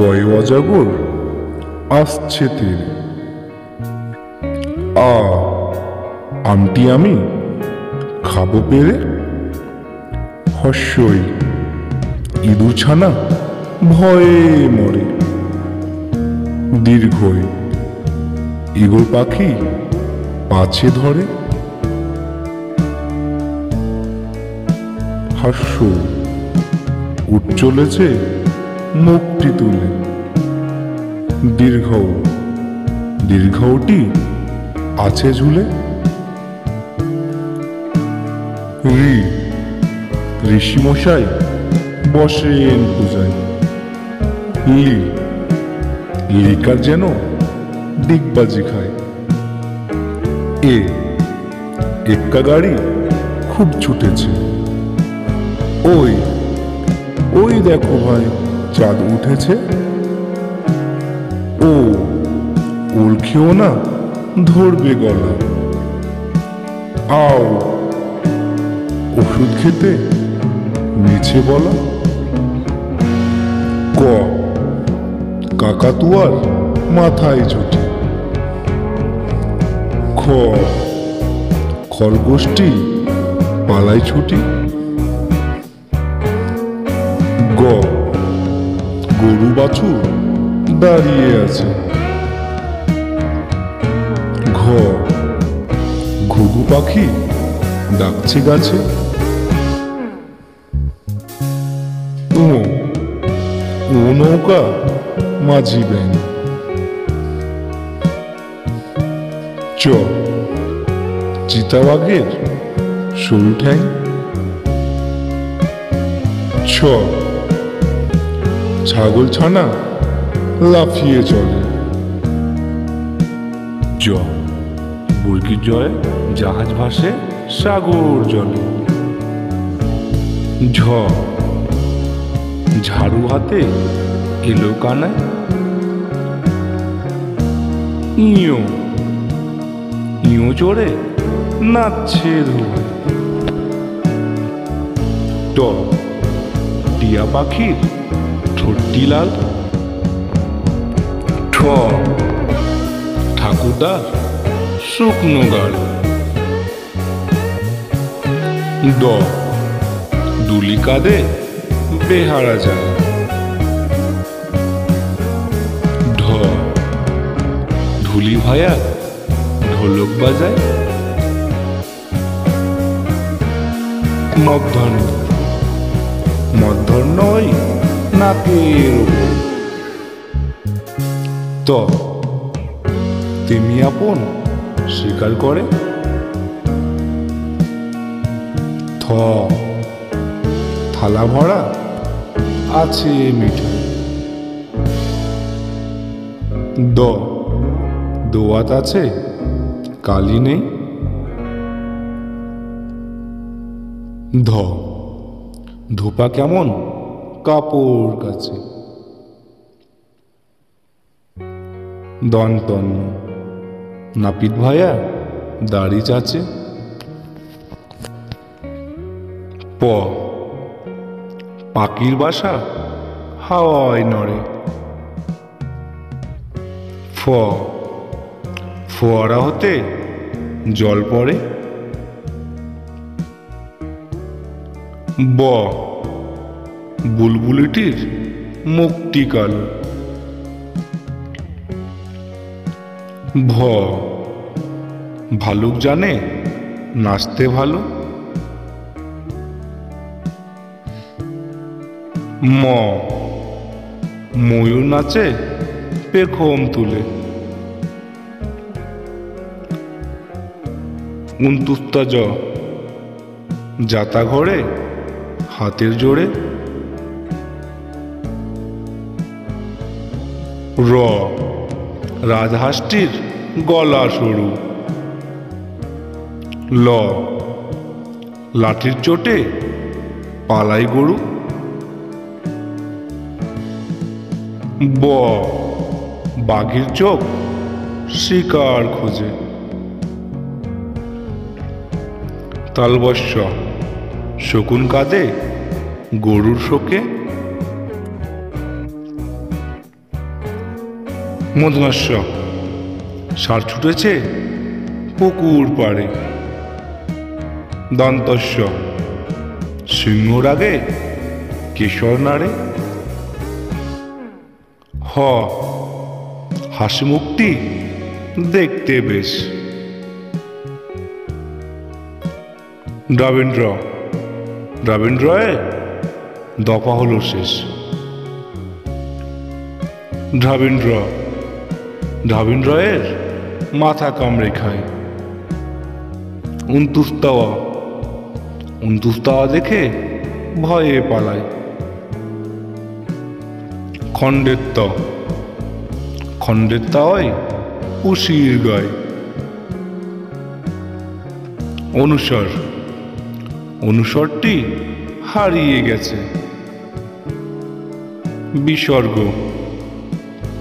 ওই অজাগর আসছে তীরে। আমটি আমি খাবো পেরে। হস্যই ইঁদুর ছানা ভয়ে মরে। দীর্ঘই ঈগল পাখি পাছে ধরে। হাস্য উঠ চলেছে মুখটি তুলে। দীর্ঘটি আছে ঝুলে। ঋষিমশাই বসেন পূজায়। লিকার যেন ডিগবাজি খায়। এক্কা গাড়ি খুব ছুটেছে। ওই দেখো ভাই, চাঁদ উঠেছে। ওল খেও না, ধরবে গলা। আও ওষুধ খেতে মিছে বলা। কাকাতুয়ার মাথায় ঝুঁটি। খরগোশটি পালাই ছুটি। গরু বাছুর দাঁড়িয়ে আছে। ঘুঘু পাখি ডাকছে গাছে। ও নৌকা মাঝি ব্যাং। চিতাবাঘের সরু ঠ্যাং। ছাগল ছানা লাফিয়ে চলে। বর্গির জয় জাহাজ ভাসে সাগর জলে। ঝাড়ু হাতে এলো কানায়। ইঁয়ো চড়ে নাচছে ধোয়ায়। টিয়া পাখির ঠোঁটটি লাল। ঠাকুরদার শুকনো গাল। দুলি কাঁদে বেহারা যায়। ধুলি ভায়া ঢোলক বাজায়। মধ্যাহ্ন ওই নাকের ওপর। তেমি আপন স্বীকার করে। থালা ভরা আছে মিঠাই। দোয়াত আছে কালি নেই। ধোপা কেমন কাপড় কাছে। দন্তন্য নাপিত ভায়া দাড়ি চাচে। পাখির বাসা হাওয়ায় নড়ে। ফোয়ারা হতে জল পড়ে। বুলবুলিটির মুখটি কালো। ভালুক জানে নাচতে ভালো। ময়ূর নাচে পেখম তুলে। উনতুস্তা যাতা ঘরে হাতের জোরে। রাজহাঁসটির গলা সরু। লাঠির চোটে পালাই গরু। বাঘের চোখ শিকার খোঁজে। তালবস্য শকুন কাঁদে গরুর শোকে। মধুমাস্য ষাঁড় ছুটেছে পুকুর পাড়ে। দন্তস্য সিংহর আগে কেশর নাড়ে। হ হাসি মুখটি দেখতে বেশ। দ্রাবিন্দ্র দ্রাবিন্দ্রয়ে দফা হলো শেষ। দ্রাবিন্দ্র দ্রাবিন্দ্রয়ের মাথা কামড়ে খায়। উনতুস্তাওয়া দেখে ভয়ে পালায়। খণ্ডের উশির গায়। অনুসরটি হারিয়ে গেছে।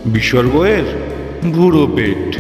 বিসর্গ এর ভুরো পেট।